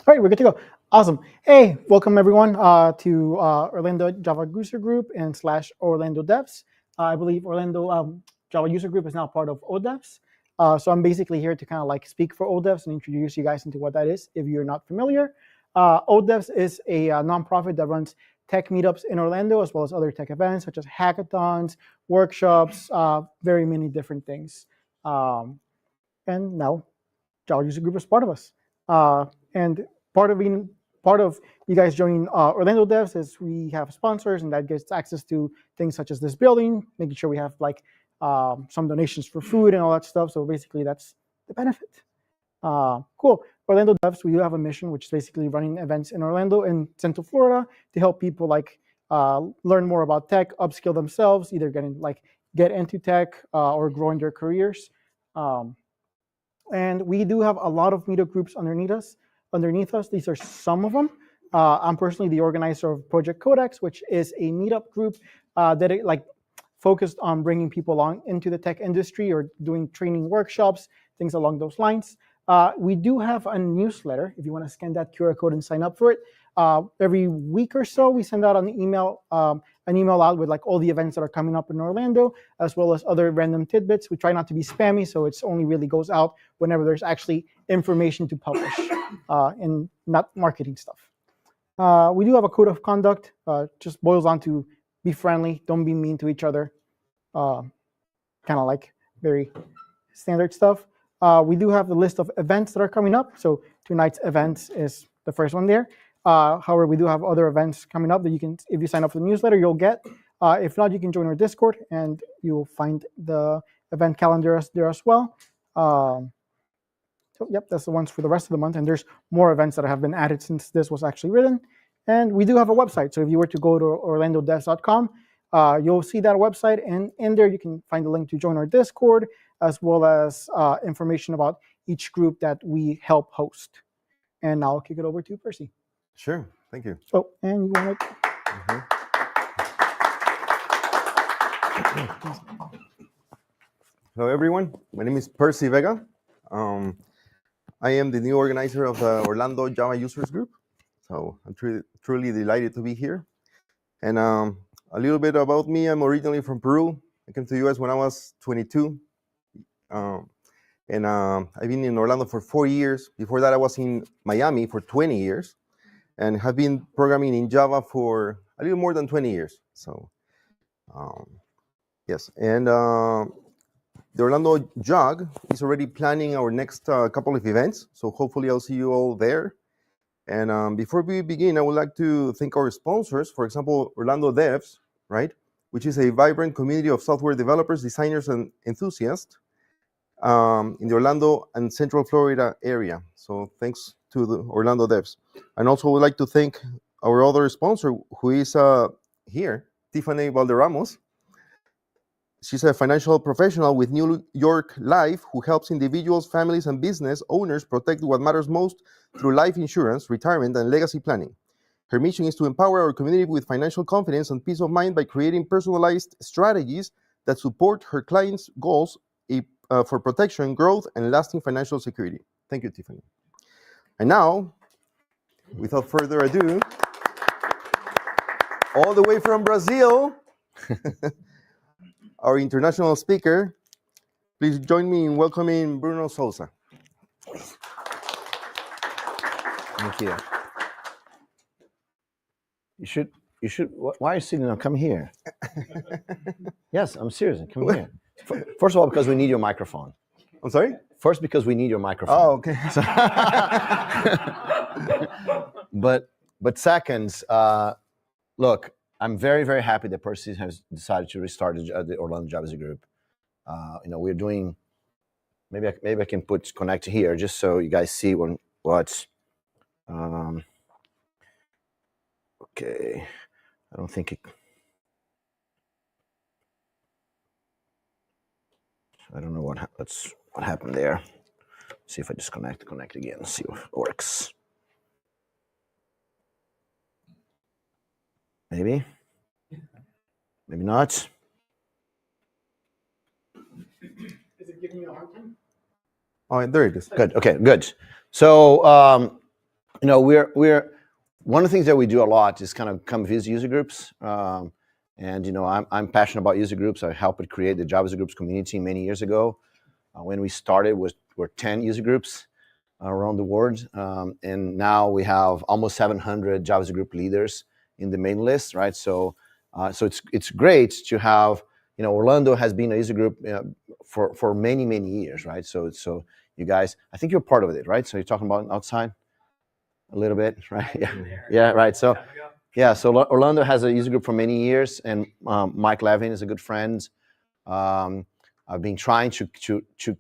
All right, we're good to go. Awesome. Hey, welcome everyone to Orlando Java User Group and / Orlando Devs. I believe Orlando Java User Group is now part of ODevs. So I'm basically here to kind of like speak for ODevs and introduce you guys into what that is if you're not familiar. ODevs is a nonprofit that runs tech meetups in Orlando as well as other tech events such as hackathons, workshops, very many different things. And now Java User Group is part of us. And part of you guys joining Orlando Devs is we have sponsors, and that gets access to things such as this building, making sure we have like some donations for food and all that stuff. So basically, that's the benefit. Cool. Orlando Devs, we do have a mission, which is basically running events in Orlando and Central Florida to help people like learn more about tech, upskill themselves, either get into tech or grow in their careers. And we do have a lot of meetup groups underneath us. These are some of them. I'm personally the organizer of Project Codex, which is a meetup group that focused on bringing people along into the tech industry or doing training workshops, things along those lines. We do have a newsletter. If you want to scan that QR code and sign up for it, every week or so we send out an email out with like all the events that are coming up in Orlando, as well as other random tidbits. We try not to be spammy, so it's only really goes out whenever there's actually information to publish and not marketing stuff. We do have a code of conduct. Just boils down to be friendly, don't be mean to each other. Kind of like very standard stuff. We do have the list of events that are coming up. So tonight's events is the first one there. However, we do have other events coming up that you can, if you sign up for the newsletter, you'll get. If not, you can join our Discord and you'll find the event calendar there as well. So yep, that's the ones for the rest of the month. And there's more events that have been added since this was actually written. And we do have a website. So if you were to go to orlandodevs.com, you'll see that website. And in there, you can find the link to join our Discord, as well as information about each group that we help host. And now I'll kick it over to Percy. Sure, thank you. Oh, and you want to... Hello, everyone. My name is Percy Vega. I am the new organizer of the Orlando Java Users Group. So I'm truly delighted to be here. And a little bit about me. I'm originally from Peru. I came to the US when I was 22. I've been in Orlando for 4 years. Before that, I was in Miami for 20 years. And have been programming in Java for a little more than 20 years. So, yes. And the Orlando JUG is already planning our next couple of events. So hopefully I'll see you all there. And before we begin, I would like to thank our sponsors. For example, Orlando Devs, right? Which is a vibrant community of software developers, designers, and enthusiasts in the Orlando and Central Florida area. So thanks to the Orlando Devs. And also would like to thank our other sponsor who is here, Tiffany Valderramos. She's a financial professional with New York Life who helps individuals, families, and business owners protect what matters most through life insurance, retirement, and legacy planning. Her mission is to empower our community with financial confidence and peace of mind by creating personalized strategies that support her clients' goals for protection, growth, and lasting financial security. Thank you, Tiffany. And now, without further ado, all the way from Brazil, our international speaker, please join me in welcoming Bruno Souza. Thank you. You should. Why are you sitting down? Come here. Yes, I'm serious. Come here. First of all, because we need your microphone. I'm sorry? First, because we need your microphone. Oh, okay. But second, look, I'm very, very happy that Percy has decided to restart the Orlando Java User Group. We're doing. Maybe I can put connect here just so you guys see what's. Okay, I don't think it. I don't know what happened there. See if I just connect again. See if it works. Maybe not. Is it giving you a hard time? Oh, there it is. Good. Okay, good. So we're one of the things that we do a lot is kind of come visit user groups. And I'm passionate about user groups. I helped create the Java user groups community many years ago. When we started, were 10 user groups around the world, and now we have almost 700 Java user group leaders in the main list, right? So it's great to have. Orlando has been a user group for many years, right? So you guys, I think you're part of it, right? So you're talking about outside a little bit, right? Yeah, right. So Orlando has a user group for many years, and Mike Levin is a good friend. I've been trying to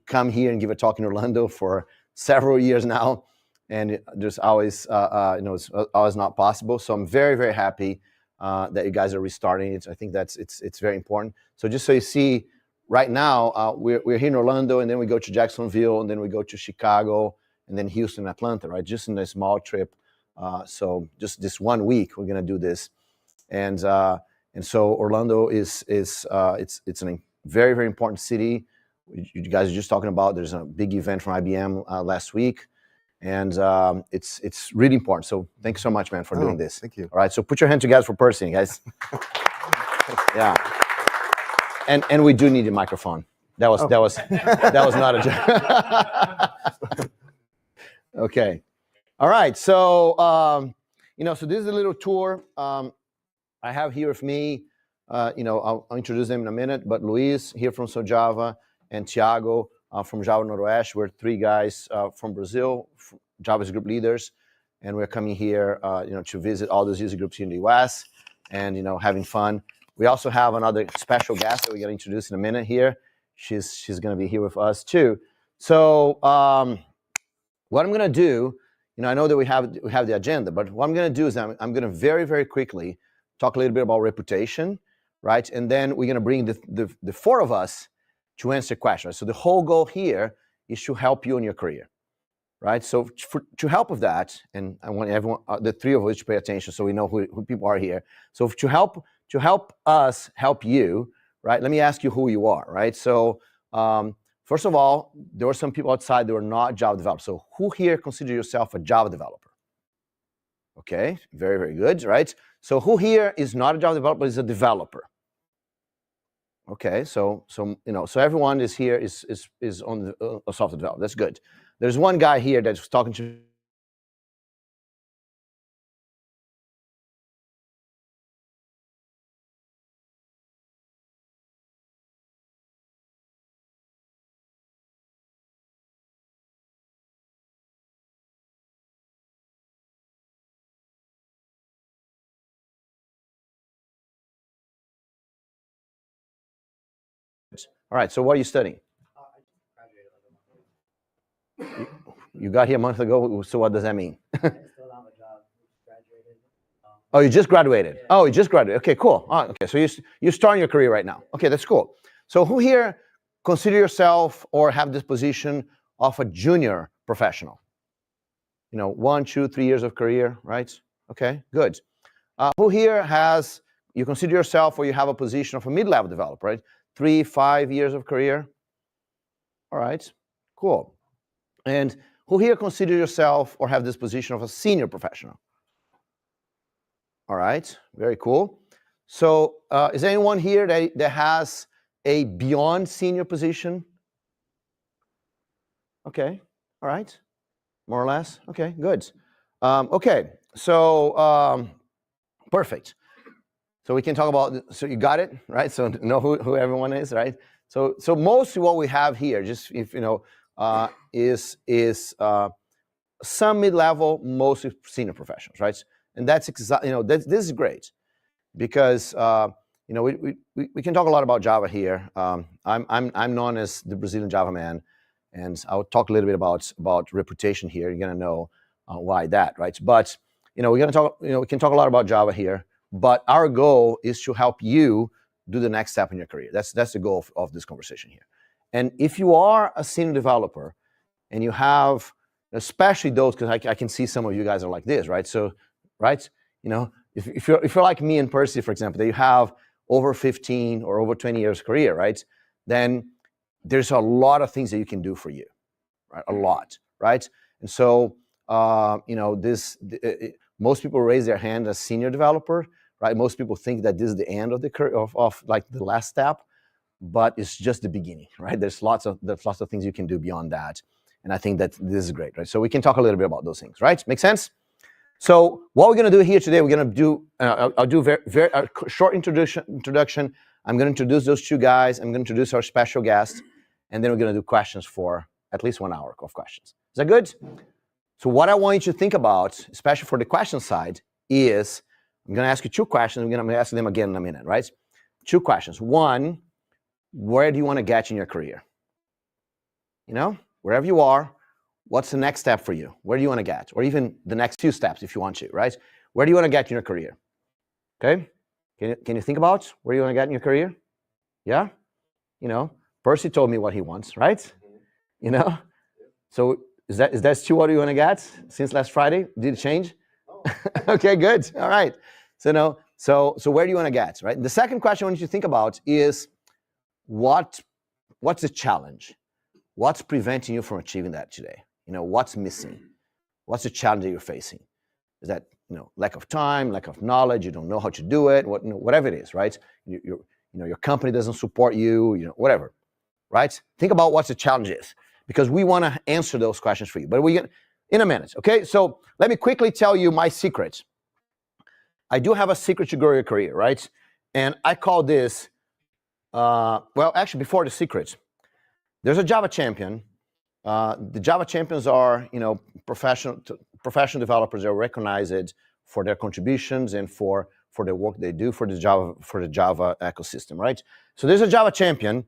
come here and give a talk in Orlando for several years now, and there's always it's always not possible. So I'm very happy that you guys are restarting it. I think it's very important. So just so you see, right now we're here in Orlando, and then we go to Jacksonville, and then we go to Chicago, and then Houston, Atlanta, right? Just in a small trip. So just this 1 week we're gonna do this, and so Orlando is it's a very important city. You guys are just talking about. There's a big event from IBM last week, and it's really important. So thank you so much, man, for doing this. Thank you. All right, so put your hand together for Percy, guys. Yeah, and we do need a microphone. That was not a joke. Okay. All right, so so this is a little tour. I have here with me, I'll introduce them in a minute, but Luiz here from SoJava and Thiago from Java Noroeste. We're three guys from Brazil, Java group leaders, and we're coming here, to visit all those user groups here in the US, and having fun. We also have another special guest that we're going to introduce in a minute here. She's going to be here with us too. So what I'm going to do. I know that we have the agenda, but what I'm going to do is I'm going to very quickly talk a little bit about reputation, right? And then we're going to bring the four of us to answer questions. So the whole goal here is to help you in your career, right? So to help with that, and I want everyone, the three of us, to pay attention so we know who people are here. So to help us help you, right? Let me ask you who you are, right? So first of all, there were some people outside that were not Java developers. So who here consider yourself a Java developer? Okay, very good, right? So who here is not a Java developer, but is a developer? Okay, so everyone is here is on a software developer. That's good. There's one guy here that's talking to. All right, so what are you studying? You got here a month ago, so what does that mean? Oh, you just graduated. Oh, you just graduated. Okay, cool. Okay, so you're starting your career right now. Okay, that's cool. So who here consider yourself or have this position of a junior professional? 1, 2, 3 years of career, right? Okay, good. Who here you consider yourself or you have a position of a mid-level developer, right? 3, 5 years of career? All right, cool. And who here consider yourself or have this position of a senior professional? All right, very cool. So is there anyone here that has a beyond senior position? Okay, all right, more or less. Okay, good. Okay, so perfect. So we can talk about, so you got it, right? So know who everyone is, right? So mostly what we have here, just if is some mid-level, mostly senior professionals, right? And that's exactly, this is great because we can talk a lot about Java here. I'm known as the Brazilian JavaMan, and I'll talk a little bit about reputation here. You're gonna know why that, right? But we're gonna talk. We can talk a lot about Java here. But our goal is to help you do the next step in your career. That's the goal of this conversation here. And if you are a senior developer and you have, especially those, because I can see some of you guys are like this, right? So, right, if you're like me and Percy, for example, that you have over 15 or over 20 years career, right? Then there's a lot of things that you can do for you, right? A lot, right? And so Most people raise their hand as senior developer, right? Most people think that this is the end of the of like the last step, but it's just the beginning, right? There's lots of things you can do beyond that, and I think that this is great, right? So we can talk a little bit about those things, right? Make sense? So what we're going to do here today, we're going to do I'll do very short introduction. I'm going to introduce those two guys. I'm going to introduce our special guest, and then we're going to do questions for at least 1 hour of questions. Is that good? So what I want you to think about, especially for the question side, is I'm going to ask you two questions. I'm going to ask them again in a minute, right? Two questions. One, where do you want to get in your career? You know, wherever you are, what's the next step for you? Where do you want to get? Or even the next few steps if you want to, right? Where do you want to get in your career? Okay? Can you think about where you want to get in your career? Yeah? You know, Percy told me what he wants, right? You know? So is that still what you want to get since last Friday? Did it change? Okay, good. All right. So where do you want to get, right? The second question I want you to think about is what's the challenge? What's preventing you from achieving that today? You know, what's missing? What's the challenge that you're facing? Is that, you know, lack of time, lack of knowledge, you don't know how to do it, whatever it is, right? Your company doesn't support you, you know, whatever, right? Think about what the challenge is, because we want to answer those questions for you. But we in a minute, okay? So let me quickly tell you my secret. I do have a secret to grow your career, right? And I call this, well, actually, before the secret, there's a Java champion. The Java champions are, you know, professional developers that are recognized for their contributions and for the work they do for the Java ecosystem, right? So there's a Java champion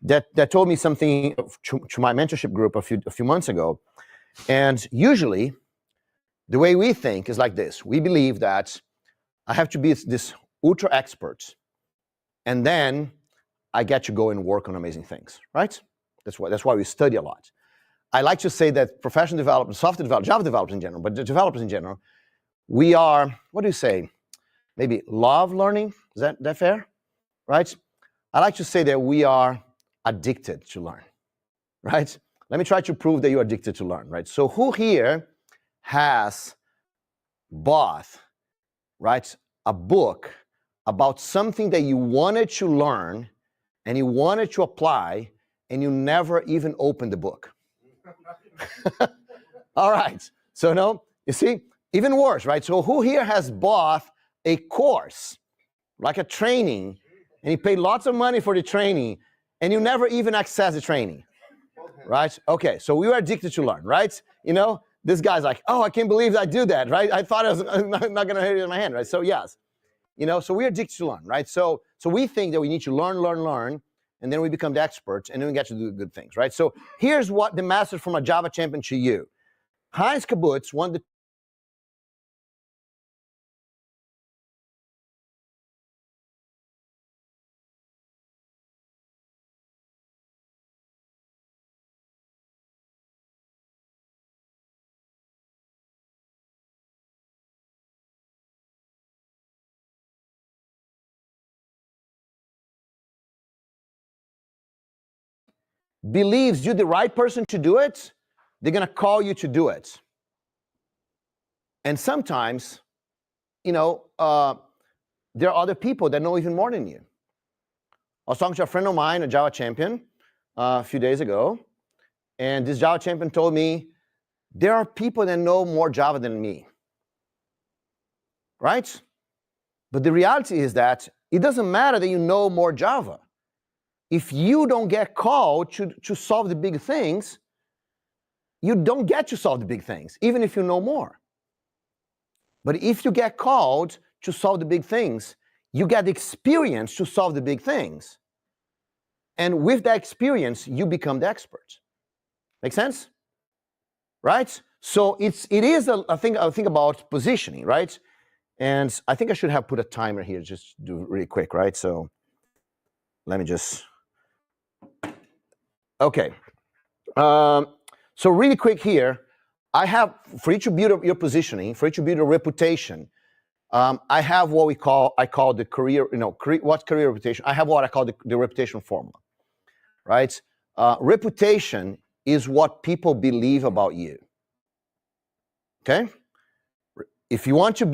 that told me something to my mentorship group a few months ago. And usually, the way we think is like this. We believe that I have to be this ultra expert, and then I get to go and work on amazing things, right? That's why we study a lot. I like to say that professional developers, software developers, Java developers in general, but the developers in general, we are, what do you say? Maybe love learning? Is that fair? Right? I like to say that we are addicted to learn, right? Let me try to prove that you're addicted to learn, right? So who here has bought, right, a book about something that you wanted to learn and you wanted to apply and you never even opened the book? All right. So no, you see, even worse, right? So who here has bought a course, like a training, and you paid lots of money for the training, and you never even access the training, right? Okay, so we were addicted to learn, right? You know, this guy's like, oh, I can't believe I do that, right? I thought I was not going to hit it in my hand, right? So yes, you know, so we're addicted to learn, right? So we think that we need to learn, and then we become the experts, and then we get to do good things, right? So here's what the message from a Java champion to you. Heinz Kibbutz won the believes you're the right person to do it, they're going to call you to do it. And sometimes, you know, there are other people that know even more than you. I was talking to a friend of mine, a Java champion, a few days ago, and this Java champion told me, there are people that know more Java than me, right? But the reality is that it doesn't matter that you know more Java. If you don't get called to solve the big things, you don't get to solve the big things, even if you know more. But if you get called to solve the big things, you get the experience to solve the big things. And with that experience, you become the expert. Make sense? Right? So it is a thing about positioning, right? And I think I should have put a timer here, just do it really quick, right? So let me just... Okay. So really quick here, I have, for you to build your positioning, for you to build a reputation, I have what I call the career, what career reputation? I have what I call the reputation formula, right? Reputation is what people believe about you. Okay? If you want to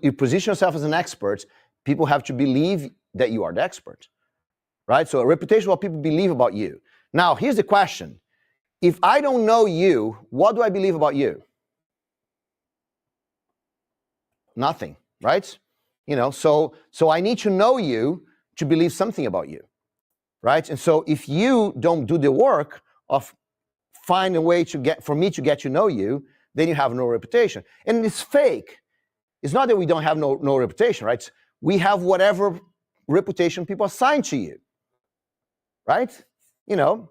you position yourself as an expert, people have to believe that you are the expert, right? So a reputation is what people believe about you. Now, here's the question. If I don't know you, what do I believe about you? Nothing, right? You know, so I need to know you to believe something about you, right? And so if you don't do the work of find a way for me to get to know you, then you have no reputation. And it's fake. It's not that we don't have no reputation, right? We have whatever reputation people assign to you, right? You know,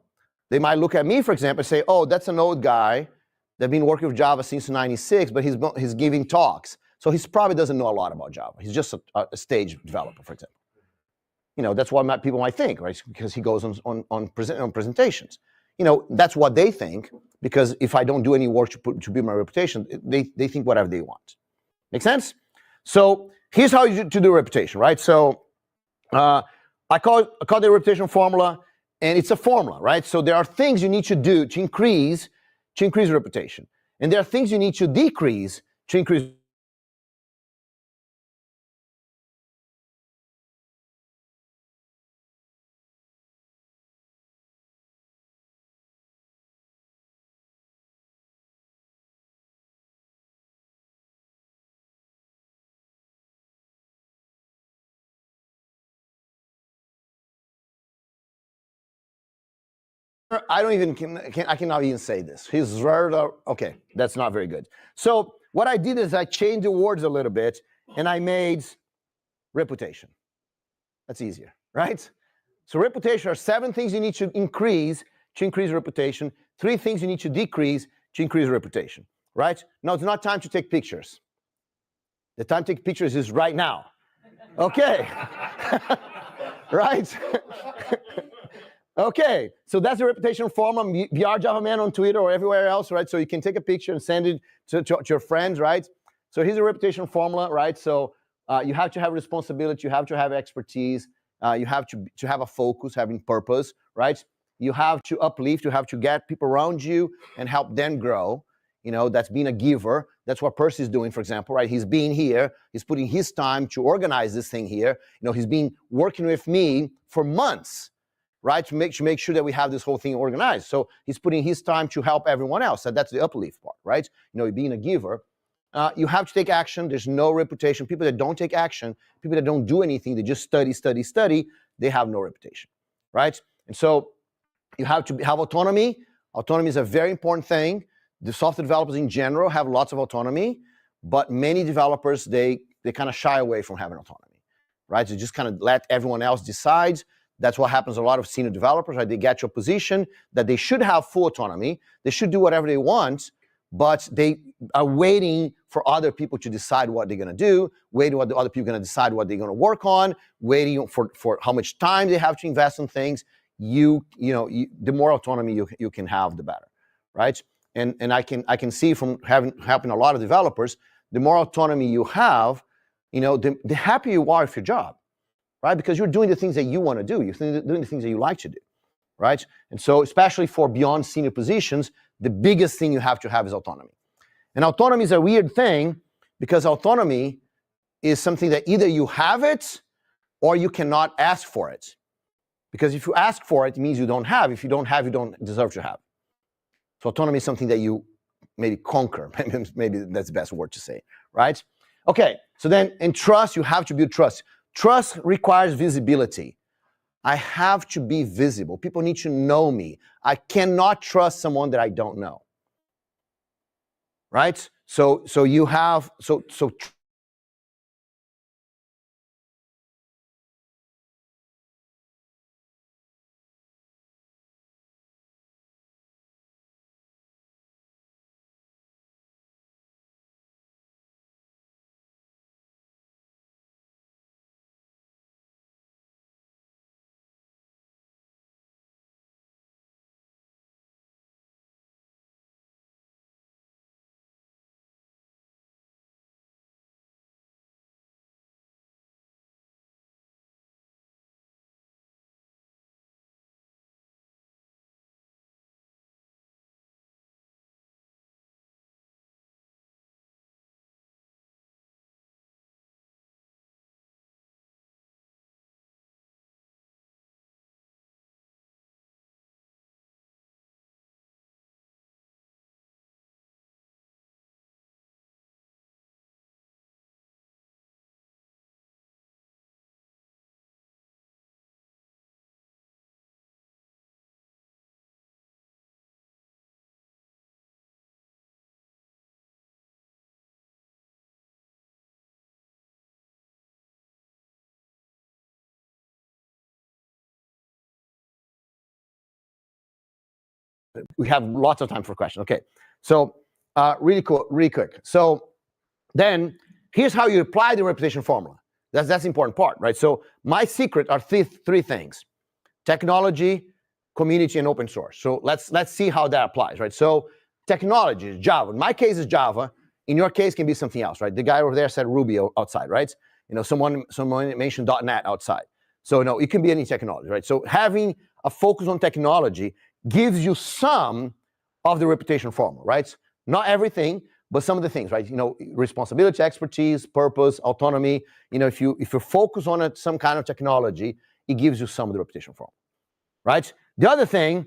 they might look at me, for example, and say, oh, that's an old guy that's been working with Java since '96, but he's giving talks. So he probably doesn't know a lot about Java. He's just a stage developer, for example. You know, that's what people might think, right? Because he goes on presentations. You know, that's what they think, because if I don't do any work to build my reputation, they think whatever they want. Make sense? So here's how you do reputation, right? So I call the reputation formula, and it's a formula, right? So there are things you need to do to increase reputation, and there are things you need to decrease to increase. I don't even I cannot even say this. He's okay. That's not very good. So what I did is I changed the words a little bit, and I made reputation. That's easier, right? So reputation are 7 things you need to increase reputation, 3 things you need to decrease to increase reputation, right? Now it's not time to take pictures. The time to take pictures is right now. Okay. Right? Okay, so that's the reputation formula. VR JavaMan on Twitter or everywhere else, right? So you can take a picture and send it to your friends, right? So here's a reputation formula, right? So you have to have responsibility, you have to have expertise, you have to have a focus, having purpose, right? You have to uplift, you have to get people around you and help them grow. You know, that's being a giver. That's what Percy's doing, for example, right? He's being here, he's putting his time to organize this thing here. You know, he's been working with me for months, right? To make sure that we have this whole thing organized. So he's putting his time to help everyone else. So that's the uplift part, right? You know, being a giver. You have to take action. There's no reputation. People that don't take action, people that don't do anything, they just study, they have no reputation, right? And so you have to have autonomy. Autonomy is a very important thing. The software developers in general have lots of autonomy, but many developers, they kind of shy away from having autonomy, right? They just kind of let everyone else decide. That's what happens to a lot of senior developers, right? They get to a position that they should have full autonomy. They should do whatever they want, but they are waiting for other people to decide what they're going to do, waiting what the other people are going to decide what they're going to work on, waiting for how much time they have to invest in things. The more autonomy you can have, the better, right? And I can see from helping a lot of developers, the more autonomy you have, the happier you are with your job, right? Because you're doing the things that you want to do. You're doing the things that you like to do, right? And so especially for beyond senior positions, the biggest thing you have to have is autonomy. And autonomy is a weird thing because autonomy is something that either you have it or you cannot ask for it. Because if you ask for it, it means you don't have. If you don't have, you don't deserve to have. So autonomy is something that you maybe conquer. Maybe that's the best word to say, right? Okay, so then in trust, you have to build trust. Trust requires visibility. I have to be visible. People need to know me. I cannot trust someone that I don't know. Right? So you have we have lots of time for questions. Okay, so really quick. So then here's how you apply the reputation formula. That's the important part, right? So my secret are three things: technology, community, and open source. So let's see how that applies, right? So technology is Java. In my case is Java. In your case can be something else, right? The guy over there said Ruby outside, right? Someone mentioned .NET outside. So no, it can be any technology, right? So having a focus on technology gives you some of the reputation formula, right? Not everything, but some of the things, right? Responsibility, expertise, purpose, autonomy. If you focus on some kind of technology, it gives you some of the reputation formula, right? The other thing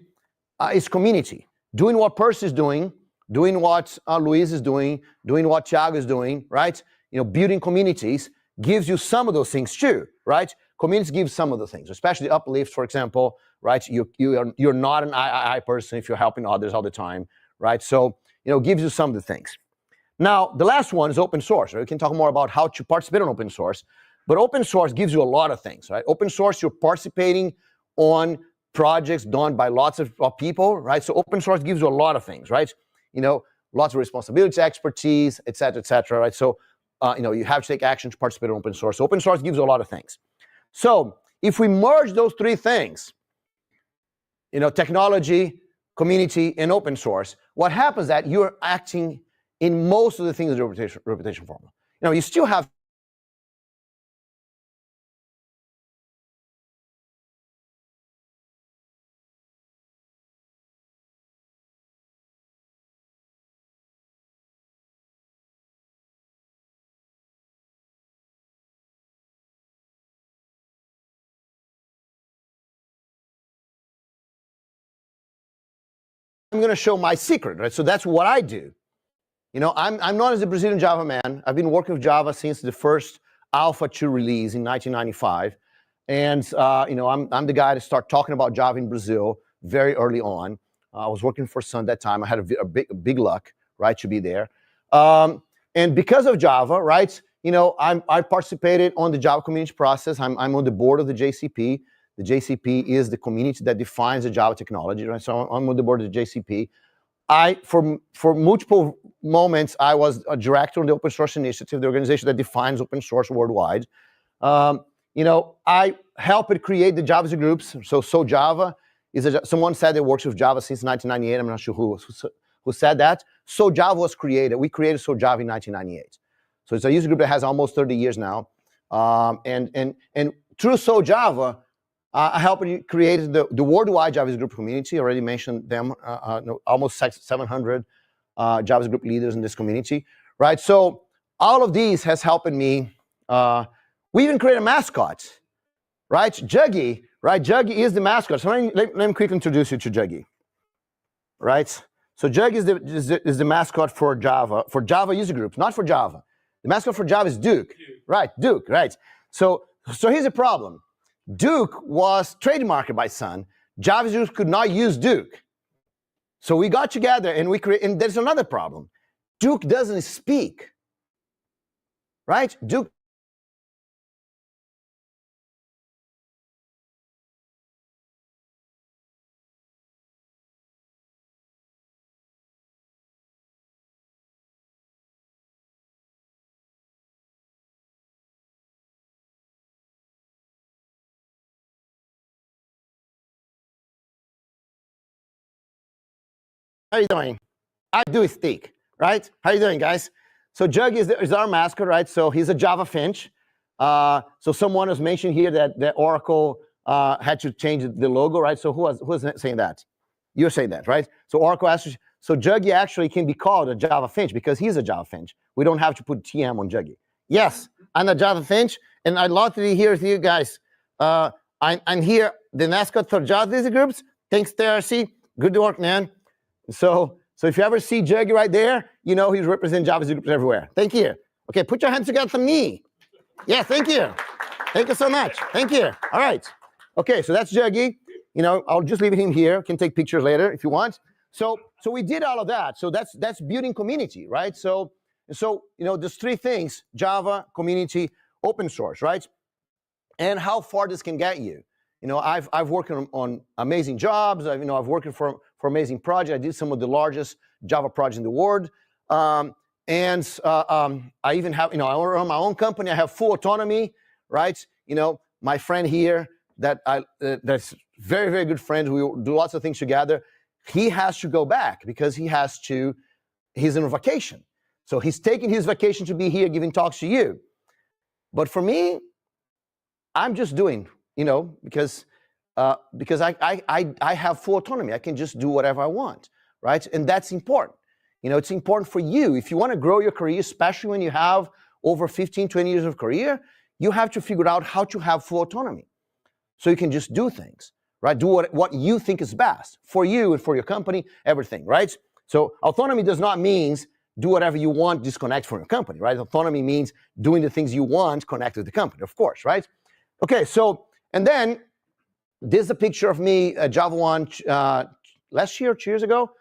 is community. Doing what Percy is doing what Luiz is doing what Thiago is doing, right? Building communities gives you some of those things too, right? Communities give some of the things, especially uplift, for example, right? You're not an I person if you're helping others all the time, right? So, gives you some of the things. Now, the last one is open source. Right? We can talk more about how to participate in open source, but open source gives you a lot of things, right? Open source, you're participating on projects done by lots of people, right? So open source gives you a lot of things, right? Lots of responsibility, expertise, et cetera, right? So, you have to take action to participate in open source. So open source gives you a lot of things. So if we merge those three things, technology, community, and open source, what happens is that you're acting in most of the things in the reputation formula. You still have I'm going to show my secret, right? So that's what I do. I'm known as the Brazilian Java man. I've been working with Java since the first Alpha 2 release in 1995. And, I'm the guy to start talking about Java in Brazil very early on. I was working for Sun that time. I had a big luck, right, to be there. And because of Java, right, I participated on the Java community process. I'm on the board of the JCP. The JCP is the community that defines the Java technology, right? So I'm on the board of the JCP. For multiple moments, I was a director on the Open Source Initiative, the organization that defines open source worldwide. I helped create the Java groups. So Java is someone said they works with Java since 1998. I'm not sure who said that. So Java was created. We created So Java in 1998. So it's a user group that has almost 30 years now. And through So Java, I helped create the worldwide JavaScript community. I already mentioned them, almost 700 JavaScript leaders in this community, right? So all of these has helped me. We even create a mascot, right? Juggy, right? Juggy is the mascot. So let me quickly introduce you to Juggy, right? So Juggy is the mascot for Java user groups, not for Java. The mascot for Java is Duke, right? Duke, right? So here's the problem. Duke was trademarked by Sun. Java users could not use Duke. So we got together and and there's another problem. Duke doesn't speak, right? Duke. How you doing? I do speak, right? How you doing, guys? So Jug is our mascot, right? So he's a Java finch. So someone was mentioning here that Oracle had to change the logo, right? So who was saying that? You're saying that, right? So Oracle asked, so Juggy actually can be called a Java finch because he's a Java finch. We don't have to put TM on Juggy. Yes, I'm a Java finch, and I'd love to be here with you guys. I'm here, the mascot for Java user groups. Thanks, TRC. Good work, man. So if you ever see Juggy right there, he's representing Java groups everywhere. Thank you. Okay, put your hands together for me. Yeah, thank you. Thank you so much. Thank you. All right. Okay, so that's Juggy. I'll just leave him here. You can take pictures later if you want. So we did all of that. So that's building community, right? So there's three things: Java, community, open source, right? And how far this can get you. I've worked on amazing jobs. I've worked for for amazing projects. I did some of the largest Java projects in the world. I even have, I run my own company. I have full autonomy, right? My friend here that's very, very good friend. We do lots of things together. He has to go back because he's on vacation. So he's taking his vacation to be here giving talks to you. But for me, I'm just doing, because I have full autonomy. I can just do whatever I want, right? And that's important. It's important for you. If you want to grow your career, especially when you have over 15, 20 years of career, you have to figure out how to have full autonomy. So you can just do things, right? Do what you think is best for you and for your company, everything, right? So autonomy does not mean do whatever you want, disconnect from your company, right? Autonomy means doing the things you want, connect with the company, of course, right? Okay, so, and then this is a picture of me at JavaMan last year, 2 years ago,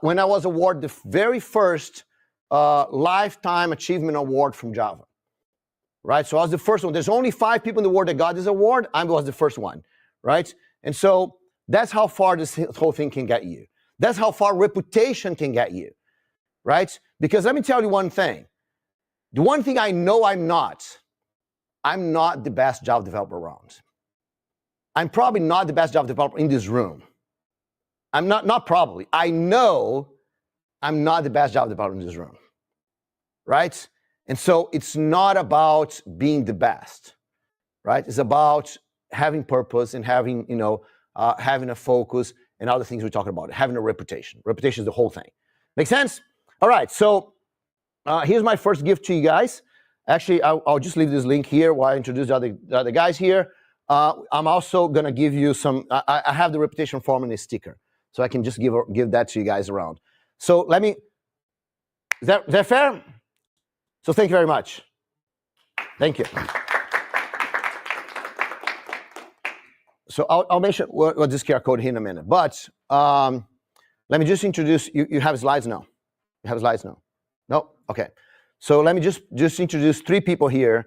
when I was awarded the very first Lifetime Achievement Award from Java. Right, so I was the first one. There's only 5 people in the world that got this award. I was the first one, right? And so that's how far this whole thing can get you. That's how far reputation can get you, right? Because let me tell you one thing. The one thing I know I'm not the best Java developer around. I'm probably not the best Java developer in this room. I'm not probably. I know I'm not the best Java developer in this room, right? And so it's not about being the best, right? It's about having purpose and having, having a focus and all the things we're talking about, having a reputation. Reputation is the whole thing. Make sense? All right, so here's my first gift to you guys. Actually, I'll just leave this link here while I introduce the other guys here. I'm also gonna give you some, I have the reputation form in a sticker, so I can just give that to you guys around. So let me, is that fair? So thank you very much. Thank you. So I'll mention what this QR code here in a minute. But let me just introduce, you have slides now? You have slides now? No? Okay. So let me just introduce 3 people here.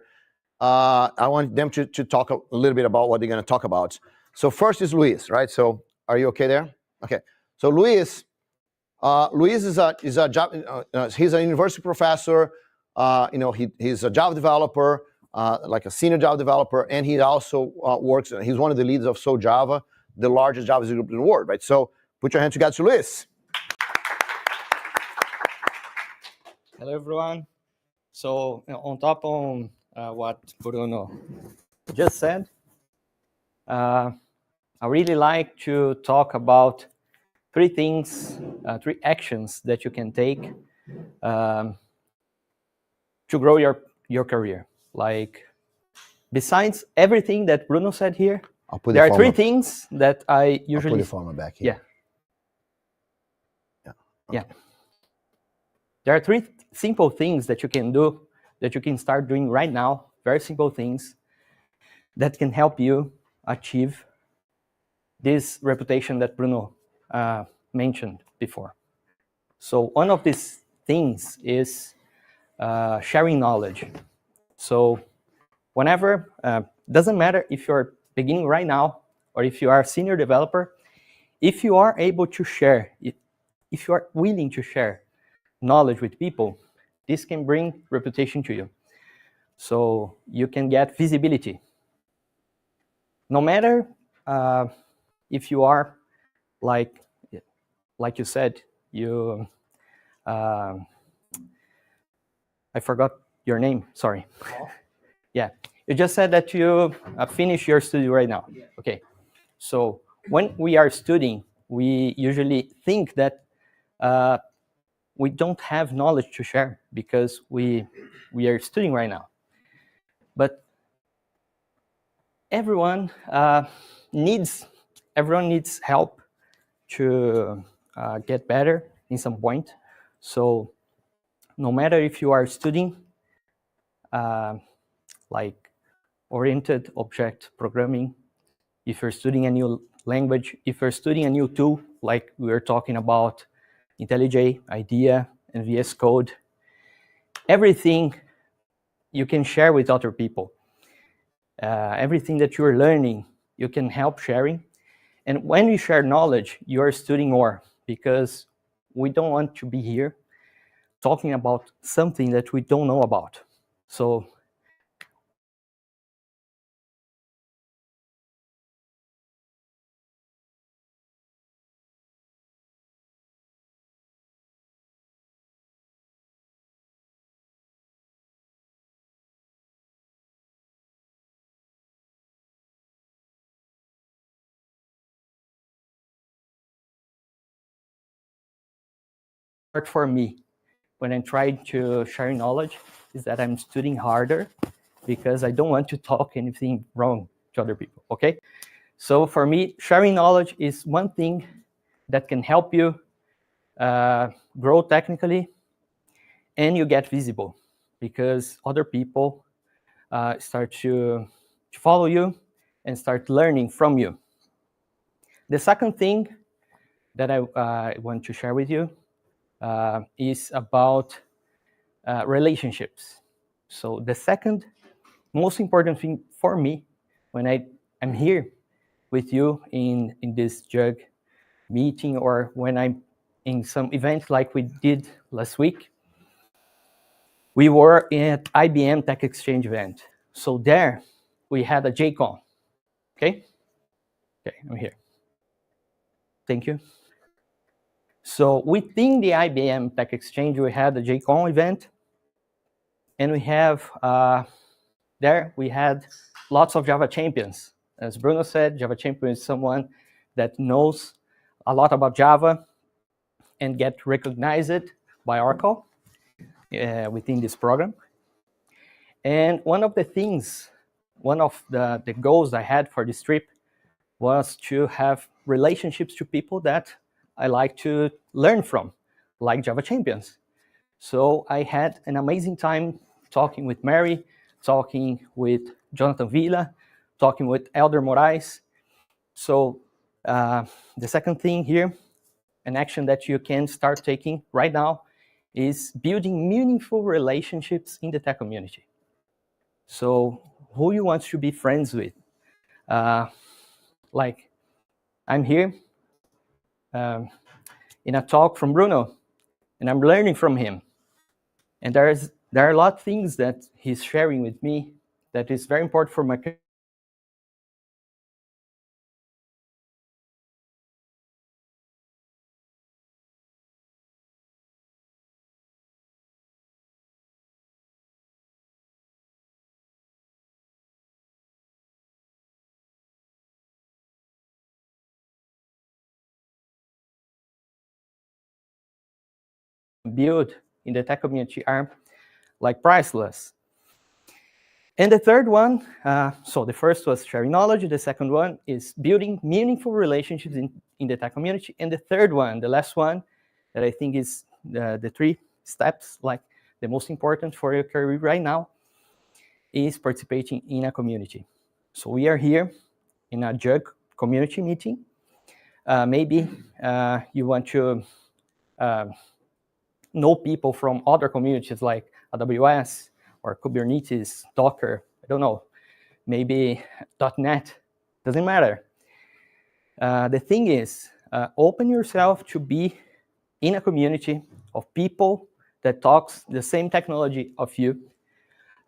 I want them to talk a little bit about what they're going to talk about. So first is Luiz, right? So are you okay there? Okay. So Luiz is a Java, he's a university professor. He's a Java developer, like a senior Java developer, and he also works, he's one of the leaders of Java, the largest Java group in the world, right? So put your hands together to Luiz. Hello, everyone. So on top of what Bruno just said, I really like to talk about 3 things, 3 actions that you can take to grow your career. Like, besides everything that Bruno said here, there are 3 things that I usually... I'll put the former back here. Yeah. Okay. Yeah. There are 3 simple things that you can do, that you can start doing right now, very simple things that can help you achieve this reputation that Bruno mentioned before. So one of these things is sharing knowledge. So whenever, doesn't matter if you're beginning right now or if you are a senior developer, if you are able to share, if you are willing to share knowledge with people, this can bring reputation to you. So you can get visibility. No matter if you are, like you said, I forgot your name, sorry. Yeah, you just said that you finish your study right now. Yeah. Okay, so when we are studying, we usually think that we don't have knowledge to share because we are studying right now. But everyone needs help to get better in some point. So no matter if you are studying like oriented object programming, if you're studying a new language, if you're studying a new tool, like we were talking about IntelliJ, IDEA, and VS Code, everything you can share with other people. Everything that you're learning, you can help sharing. And when you share knowledge, you're studying more, because we don't want to be here talking about something that we don't know about. So hard for me when I'm trying to share knowledge is that I'm studying harder, because I don't want to talk anything wrong to other people, okay? So for me, sharing knowledge is one thing that can help you grow technically, and you get visible, because other people start to follow you and start learning from you. The second thing that I want to share with you is about relationships. So the second most important thing for me when I am here with you in this JUG meeting, or when I'm in some event like we did last week, we were at IBM Tech Exchange event. So there we had a JCon, okay? Okay, I'm here. Thank you. So within the IBM Tech Exchange, we had the JCon event, and we have there we had lots of Java champions. As Bruno said, Java champion is someone that knows a lot about Java and get recognized by Oracle within this program. And one of the things, one of the goals I had for this trip was to have relationships to people that I like to learn from, like Java champions. So I had an amazing time talking with Mary, talking with Jonathan Villa, talking with Elder Moraes. So the second thing here, an action that you can start taking right now, is building meaningful relationships in the tech community. So who you want to be friends with? Like I'm here in a talk from Bruno, and I'm learning from him. And there are a lot of things that he's sharing with me that is very important for my career. Build in the tech community are like priceless. And the third one, so the first was sharing knowledge. The second one is building meaningful relationships in the tech community. And the third one, the last one, that I think is the three steps, like the most important for your career right now, is participating in a community. So we are here in a JUG community meeting. Maybe you want to know people from other communities like AWS or Kubernetes, Docker, I don't know, maybe .NET, doesn't matter. The thing is, open yourself to be in a community of people that talks the same technology of you,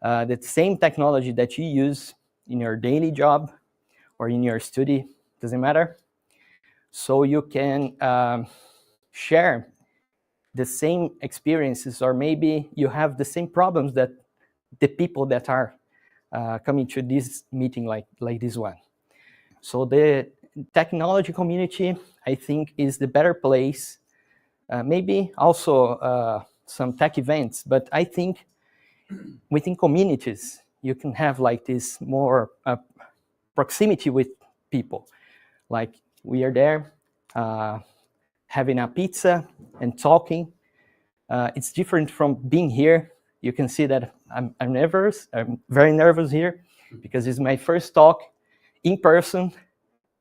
the same technology that you use in your daily job or in your study, doesn't matter. So you can share the same experiences, or maybe you have the same problems that the people that are coming to this meeting like this one. So the technology community, I think, is the better place. Maybe also some tech events, but I think within communities, you can have like this more proximity with people. Like we are there having a pizza and talking. It's different from being here. You can see that I'm nervous. I'm very nervous here because it's my first talk in person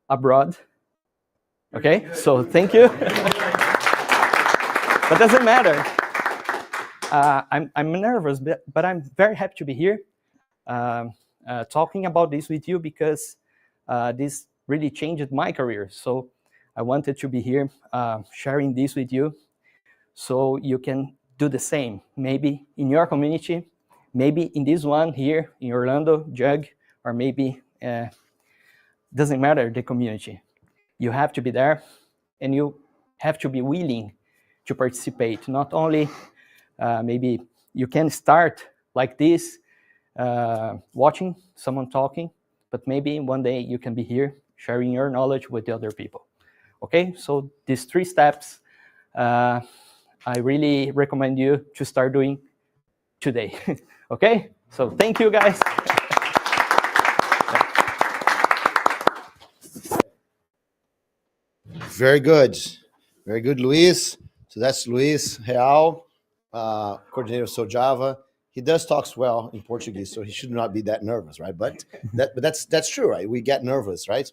abroad. Okay, so thank you. But doesn't matter. I'm nervous, but I'm very happy to be here talking about this with you, because this really changed my career. So I wanted to be here sharing this with you so you can do the same, maybe in your community, maybe in this one here in Orlando, JUG, or maybe doesn't matter the community. You have to be there, and you have to be willing to participate. Not only maybe you can start like this, watching someone talking, but maybe one day you can be here sharing your knowledge with the other people. Okay, so these 3 steps, I really recommend you to start doing today. Okay, so thank you guys. Very good. Very good, Luiz. So that's Luiz Real, coordinator of SoJava. He does talk well in Portuguese, so he should not be that nervous, right? But that's true, right? We get nervous, right?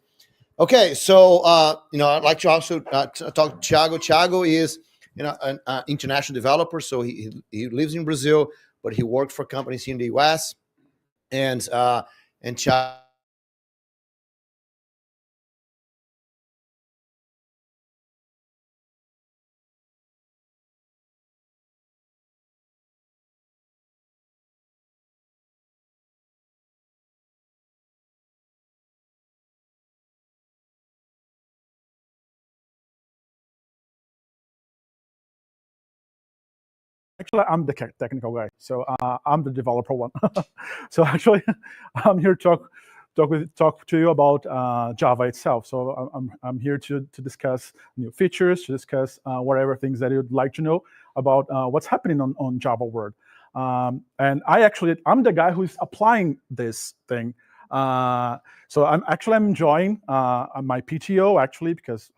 Okay, so I'd like to also talk to Thiago. Thiago is an international developer, so he lives in Brazil, but he worked for companies here in the US, and Thiago. Actually, I'm the technical guy, so I'm the developer one. So actually, I'm here to talk to you about Java itself. So I'm here to discuss new features, to discuss whatever things that you'd like to know about what's happening on Java world. And I'm the guy who's applying this thing. So I'm enjoying my PTO actually, because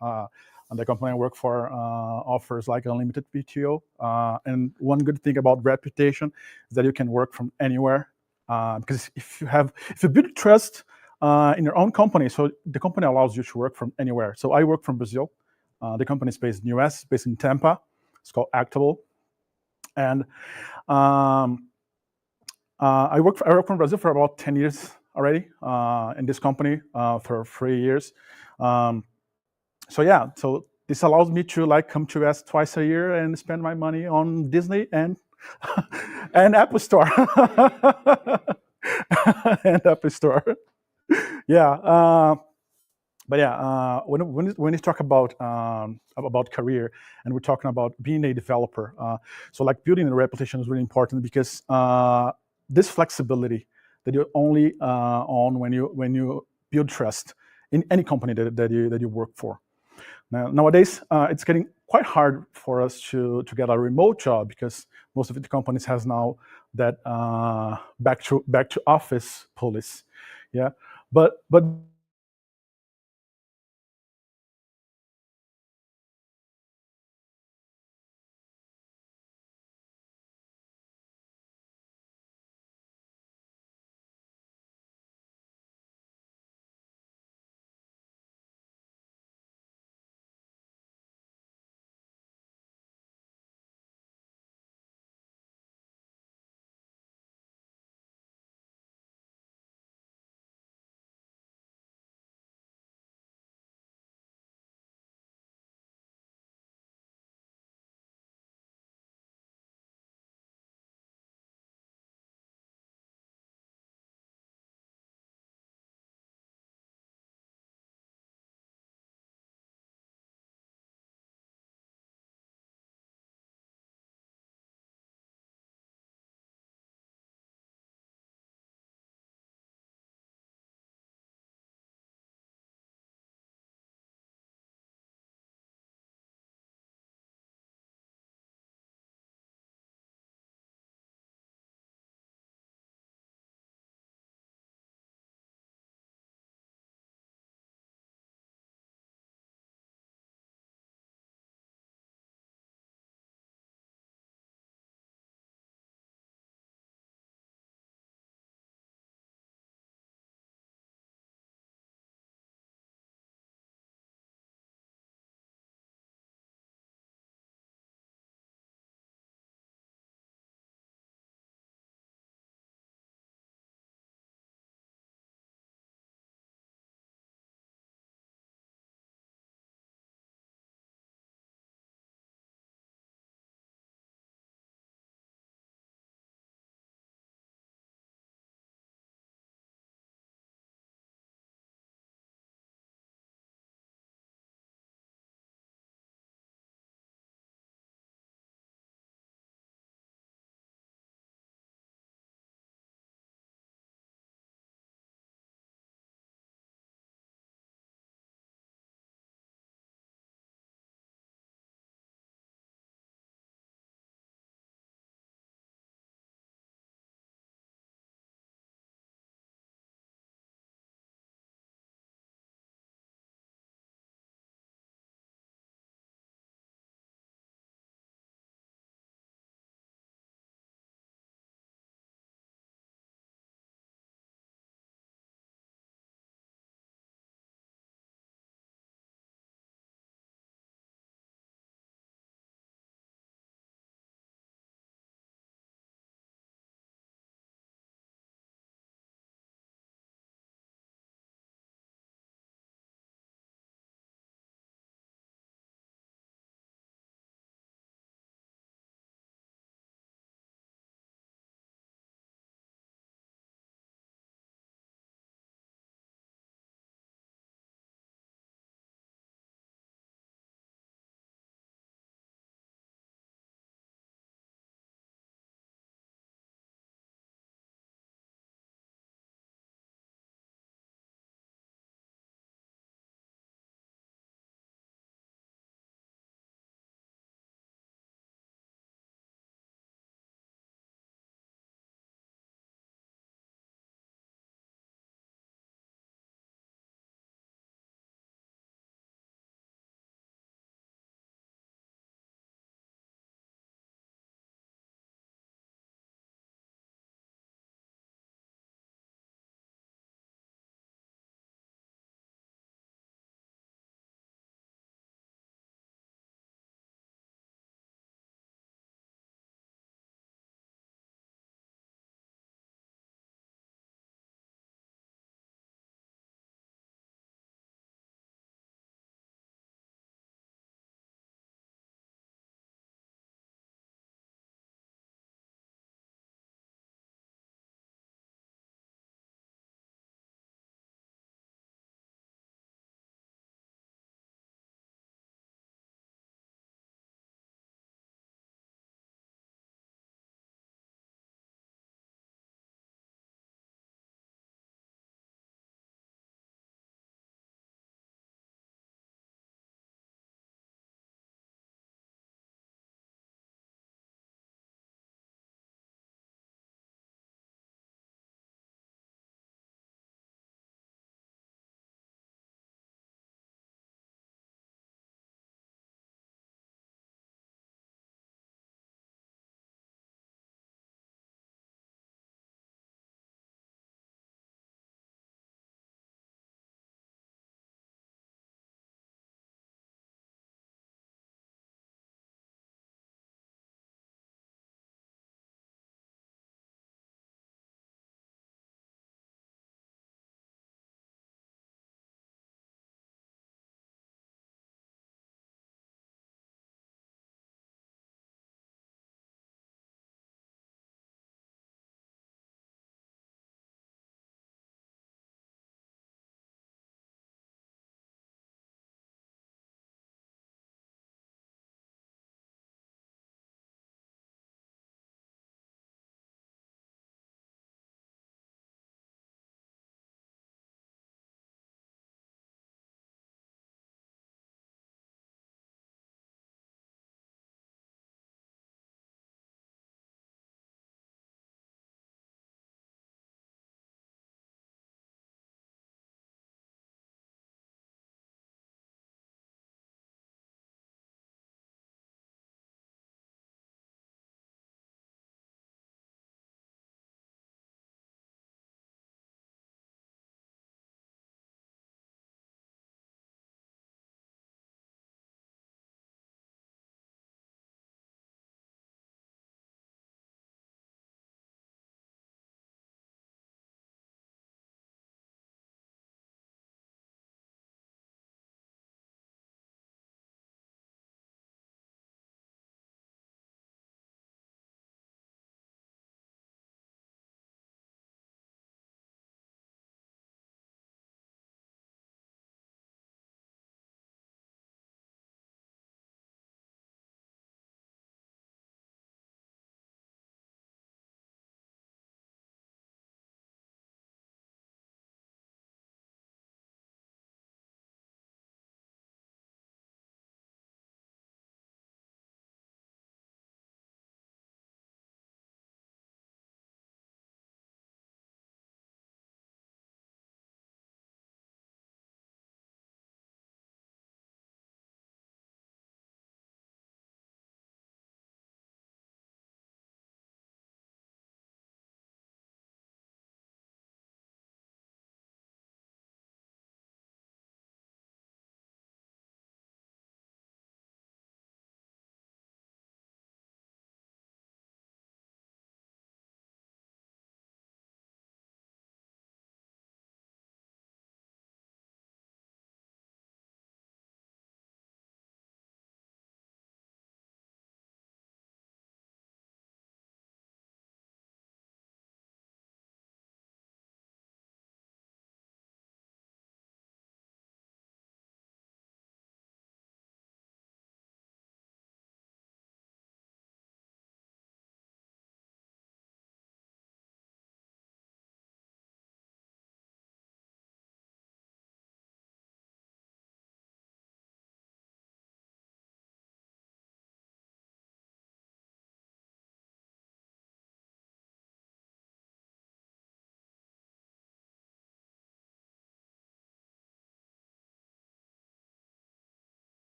the company I work for offers like unlimited PTO. And one good thing about reputation is that you can work from anywhere. Because if you build trust in your own company, so the company allows you to work from anywhere. So I work from Brazil. The company is based in the US, based in Tampa. It's called Actable. And I work from Brazil for about 10 years already in this company for 3 years. So this allows me to come to US twice a year and spend my money on Disney and and Apple Store. And Apple Store. Yeah. But yeah, when you talk about career, and we're talking about being a developer, so like building a reputation is really important, because this flexibility that you're only on when you build trust in any company that you work for. Nowadays, it's getting quite hard for us to get a remote job, because most of the companies has now that back to office policy. Yeah, but